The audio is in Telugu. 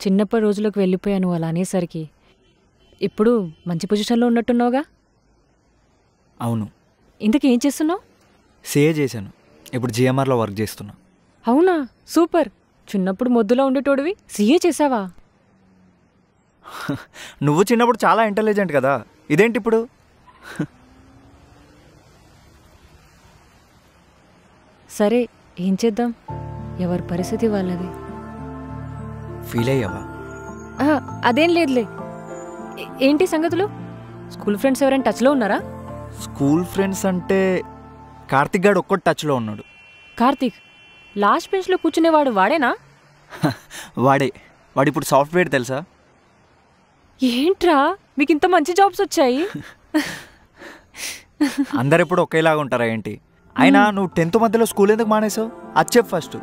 చిన్నప్పటి రోజులకు వెళ్ళిపోయాను అలా అనేసరికి. ఇప్పుడు మంచి పొజిషన్లో ఉన్నట్టున్నావుగా. అవును. ఇంతకీ ఏం చేస్తున్నావు? సిఏ చేశాను. ఇప్పుడు జిఎంఆర్లో వర్క్ చేస్తున్నా. అవునా, సూపర్. చిన్నప్పుడు మొద్దులో ఉండేటోడివి సిఏ చేసావా? నువ్వు చిన్నప్పుడు చాలా ఇంటెలిజెంట్ కదా, ఇదేంటి ఇప్పుడు? సరే, ఏం చేద్దాం, ఎవరి పరిస్థితి వాళ్ళది. ఫీల్ అయ్యావా? అదేం లేదులే. ఏంటి సంగతులు? స్కూల్ ఫ్రెండ్స్ ఎవరైనా టచ్లో ఉన్నారా? స్కూల్ ఫ్రెండ్స్ అంటే కార్తిక్ గాడు ఒక్కటి టచ్లో ఉన్నాడు. కార్తీక్ లాస్ట్ బెంచ్లో కూర్చునేవాడు వాడేనా? వాడు ఇప్పుడు సాఫ్ట్వేర్ తెలుసా? ఏంట్రా మీకు ఇంత మంచి జాబ్స్ వచ్చాయి? అందరు ఎప్పుడు ఒకేలాగా ఉంటారా ఏంటి? అయినా నువ్వు 10th మధ్యలో స్కూల్ ఎందుకు మానేసావు? అది చెప్పు ఫస్ట్.